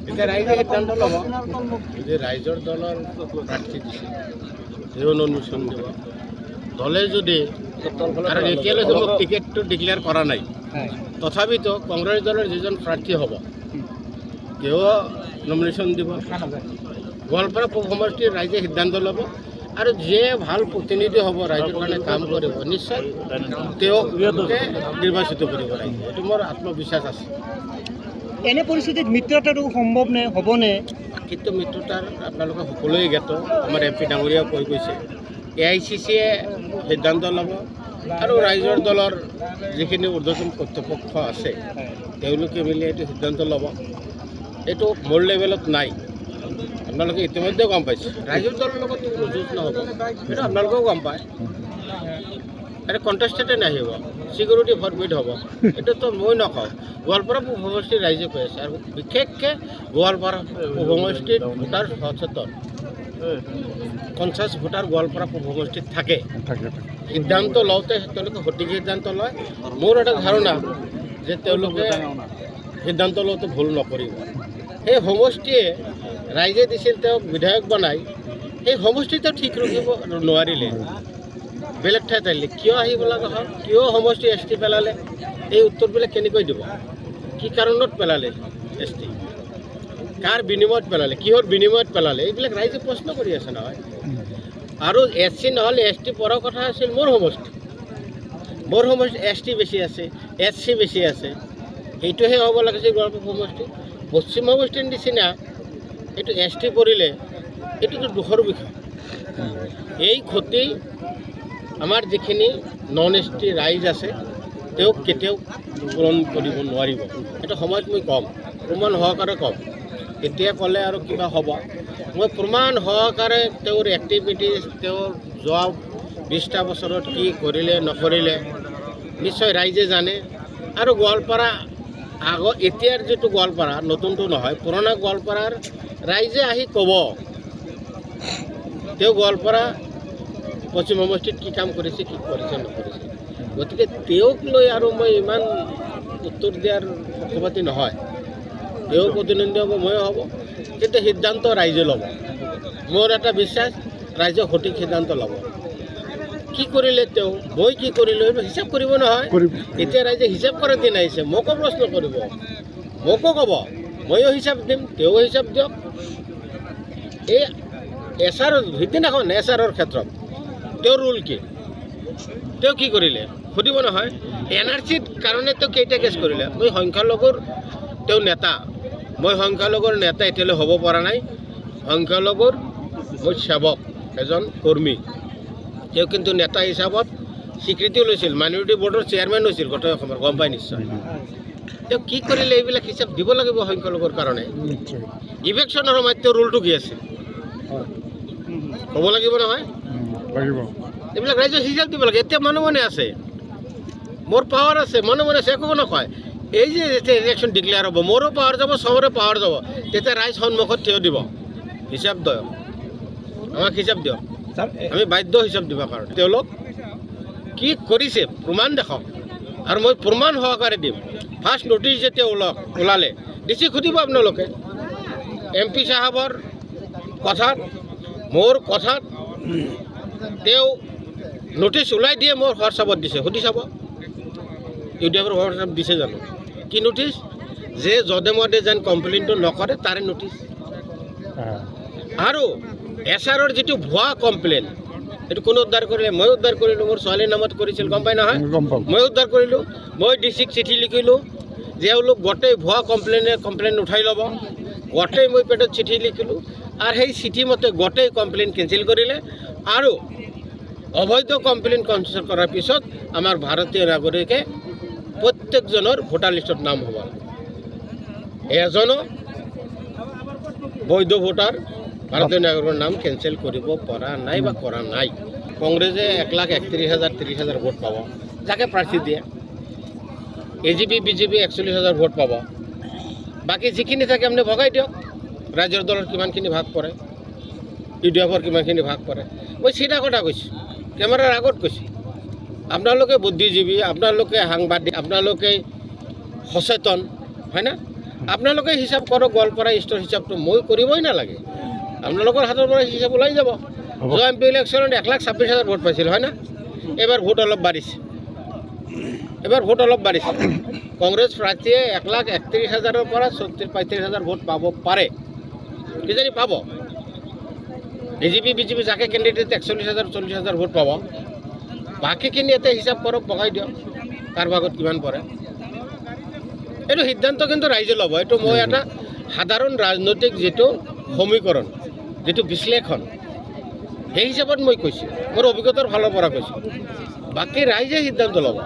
এতিয়া ৰাইজে সিদ্ধান্ত ল'ব যে ৰাইজৰ দলৰ প্ৰাৰ্থী দিছে তেওঁ অনুমোদন দিব দলে যদি কাৰণ এতিয়ালৈকে মোক টিকেটটো ডিক্লেয়াৰ কৰা নাই তথাপিতো কংগ্ৰেছ দলৰ যিজন প্ৰাৰ্থী হ'ব তেওঁ নমিনেশ্যন দিব গোৱালপাৰা পূব সমষ্টিৰ ৰাইজে সিদ্ধান্ত ল'ব আৰু যিয়ে ভাল প্ৰতিনিধি হ'ব ৰাইজৰ কাৰণে কাম কৰিব নিশ্চয় তেওঁকে নিৰ্বাচিত কৰিব ৰাইজে এইটো মোৰ আত্মবিশ্বাস আছে এনে পৰিস্থিতিত মিত্ৰতাটো সম্ভৱ নে হ'বনে কিন্তু মিত্ৰতাৰ আপোনালোকে সকলোৱে জ্ঞাত আমাৰ MP ডাঙৰীয়াও কৈ গৈছে AICCয়ে সিদ্ধান্ত ল'ব আৰু ৰাইজৰ দলৰ যিখিনি ঊৰ্ধ্বতন কৰ্তৃপক্ষ আছে তেওঁলোকে মিলি এইটো সিদ্ধান্ত ল'ব এইটো মোৰ লেভেলত নাই আপোনালোকে ইতিমধ্যে গম পাইছে ৰাইজৰ দলৰ লগত কোনো যুঁজ নহ'ব সেইটো আপোনালোকেও গম পায় এটা কণ্টেষ্টেডে নাহিব ছিকিউৰিটি ফৰবিড হ'ব এইটোতো মই নকওঁ গোৱালপাৰা পূব সমষ্টিৰ ৰাইজে কৈ আছে আৰু বিশেষকৈ গোৱালপাৰা পূব সমষ্টিত ভোটাৰ সচেতন 50 ভোটাৰ গোৱালপাৰা পূব সমষ্টিত থাকে সিদ্ধান্ত লওঁতে তেওঁলোকে সঠিক সিদ্ধান্ত লয় মোৰ এটা ধাৰণা যে তেওঁলোকে সিদ্ধান্ত লওঁতে ভুল নকৰিব সেই সমষ্টিয়ে ৰাইজে দিছিল তেওঁক বিধায়ক বনাই সেই সমষ্টিটো ঠিক ৰাখিব নোৱাৰিলে বেলেগ ঠাইত আহিলে কিয় আহিব লগা হ'ল কিয় সমষ্টি ST পেলালে এই উত্তৰবিলাক কেনেকৈ দিব কি কাৰণত পেলালে ST কাৰ বিনিময়ত পেলালে কিহৰ বিনিময়ত পেলালে এইবিলাক ৰাইজে প্ৰশ্ন কৰি আছে নহয় আৰু SC নহ'লে ST পৰাৰ কথা আছিল মোৰ সমষ্টি ST বেছি আছে SC বেছি আছে এইটোহে হ'ব লাগিছিল গোৱালপাৰা সমষ্টি পশ্চিম সমষ্টিৰ নিচিনা এইটো ST পৰিলে এইটোতো দুখৰ বিষয় এই ক্ষতি আমাৰ যিখিনি নন ST ৰাইজ আছে তেওঁক কেতিয়াও পূৰণ কৰিব নোৱাৰিব এইটো সময়ত মই ক'ম প্ৰমাণ সহকাৰে ক'ম এতিয়া ক'লে আৰু কিবা হ'ব মই প্ৰমাণ সহকাৰে তেওঁৰ এক্টিভিটিজ তেওঁৰ যোৱা 20টা বছৰত কি কৰিলে নকৰিলে নিশ্চয় ৰাইজে জানে আৰু গোৱালপাৰা এতিয়াৰ যিটো গোৱালপাৰা নতুনটো নহয় পুৰণা গোৱালপাৰাৰ ৰাইজে আহি ক'ব তেওঁ গোৱালপাৰা পশ্চিম সমষ্টিত কি কাম কৰিছে কি কৰিছে নকৰিছে গতিকে তেওঁক লৈ আৰু মই ইমান উত্তৰ দিয়াৰ পক্ষপাতি নহয় তেওঁ প্ৰতিনিধি হ'ব ময়ো হ'ব কিন্তু সিদ্ধান্ত ৰাইজে ল'ব মোৰ এটা বিশ্বাস ৰাইজে সঠিক সিদ্ধান্ত ল'ব কি কৰিলে তেওঁ মই কি কৰিলোঁ এইটো হিচাপ কৰিব নহয় এতিয়া ৰাইজে হিচাপ কৰাৰ দিন আহিছে মোকো প্ৰশ্ন কৰিব মোকো ক'ব ময়ো হিচাপ দিম তেওঁ হিচাপ দিয়ক এই SR সিদিনাখন SRৰ ক্ষেত্ৰত তেওঁৰ ৰোল কি তেওঁ কি কৰিলে সুধিব নহয় NRCৰ কাৰণে তেওঁ কেইটা কেছ কৰিলে মই সংখ্যালঘুৰ তেওঁ নেতা মই সংখ্যালঘুৰ নেতা এতিয়ালৈ হ'ব পৰা নাই সংখ্যালঘুৰ মই সেৱক এজন কৰ্মী তেওঁ কিন্তু নেতা হিচাপত স্বীকৃতিও লৈছিল মাইনৰিটি বৰ্ডৰ চেয়াৰমেন হৈছিল গোটেই অসমৰ গম পাই নিশ্চয় তেওঁ কি কৰিলে এইবিলাক হিচাপ দিব লাগিব সংখ্যালঘুৰ কাৰণে ইলেকশ্যনৰ সময়ত তেওঁ ৰোলটো কি আছিল ক'ব লাগিব নহয় এইবিলাক ৰাইজক হিচাপ দিব লাগে এতিয়া মনে মনে আছে মোৰ পাৱাৰ আছে মনে মনে আছে একো নকয় এই যে যেতিয়া ইলেকশ্যন ডিক্লেয়াৰ হ'ব মোৰো পাৱাৰ যাব চবৰে পাৱাৰ যাব তেতিয়া ৰাইজ সন্মুখত থিয় দিব হিচাপ দিয়ক আমাক হিচাপ দিয়ক আমি বাধ্য হিচাপ দিবৰ কাৰণে তেওঁলোক কি কৰিছে প্ৰমাণ দেখাওক আৰু মই প্ৰমাণ সহকাৰে দিম ফাৰ্ষ্ট নটিচ যেতিয়া ওলালে DC সুধিব আপোনালোকে MP চাহাবৰ কথাত মোৰ কথাত তেওঁ নটিচ ওলাই দিয়ে মোৰ হোৱাটছআপত দিছে সুধি চাব UDFৰ হোৱাটছআপ দিছে জানো কি নটিচ যে যধে মধে যেন কমপ্লেইনটো নকৰে তাৰে নটিচ আৰু SRৰ যিটো ভুৱা কমপ্লেইন এইটো কোনে উদ্ধাৰ কৰিলে মই উদ্ধাৰ কৰিলোঁ মোৰ ছোৱালীৰ নামত কৰিছিল গম পাই নহয় মই উদ্ধাৰ কৰিলোঁ মই DCক চিঠি লিখিলোঁ যে এওঁলোক গোটেই ভুৱা কমপ্লেইন উঠাই ল'ব গোটেই মই পেটত চিঠি লিখিলোঁ আৰু সেই চিঠি মতে গোটেই কমপ্লেইন কেঞ্চেল কৰিলে আৰু অবৈধ কমপ্লেইন কেঞ্চেল কৰাৰ পিছত আমাৰ ভাৰতীয় নাগৰিকে প্ৰত্যেকজনৰ ভোটাৰ লিষ্টত নাম হ'ব এজনো বৈধ ভোটাৰ ভাৰতীয় নাগৰিকৰ নাম কেঞ্চেল কৰিব পৰা নাই বা কৰা নাই কংগ্ৰেছে 1,31,000 ভোট পাব যাকে প্ৰাৰ্থী দিয়ে AGP BJP 41,000 ভোট পাব বাকী যিখিনি থাকে আপুনি ভগাই দিয়ক ৰাজ্যৰ দলৰ কিমানখিনি ভাগ পৰে UDFৰ কিমানখিনি ভাগ পৰে মই চিধা কথা কৈছোঁ কেমেৰাৰ আগত কৈছোঁ আপোনালোকে বুদ্ধিজীৱী আপোনালোকে সাংবাদিক আপোনালোকে সচেতন হয় না আপোনালোকে হিচাপ কৰক গোৱালপাৰা ইষ্টৰ হিচাপটো মই কৰিবই নালাগে আপোনালোকৰ হাতৰ পৰা হিচাপ ওলাই যাব যোৱা এম পি ইলেকশ্যনত 1,26,000 ভোট পাইছিল হয় না এবাৰ ভোট অলপ বাঢ়িছে কংগ্ৰেছ প্ৰাৰ্থীয়ে 1,31,000 পৰা 34,000 ভোট পাব পাৰে কিজানি পাব বিজেপি যাকে কেণ্ডিডেট 41,000 ভোট পাব বাকীখিনি ইয়াতে হিচাপ কৰক বগাই দিয়ক কাৰ ভাগত কিমান পৰে এইটো সিদ্ধান্ত কিন্তু ৰাইজে ল'ব এইটো মই এটা সাধাৰণ ৰাজনৈতিক যিটো সমীকৰণ যিটো বিশ্লেষণ সেই হিচাপত মই কৈছোঁ মোৰ অভিজ্ঞতাৰ ফালৰ পৰা কৈছোঁ বাকী ৰাইজে সিদ্ধান্ত ল'ব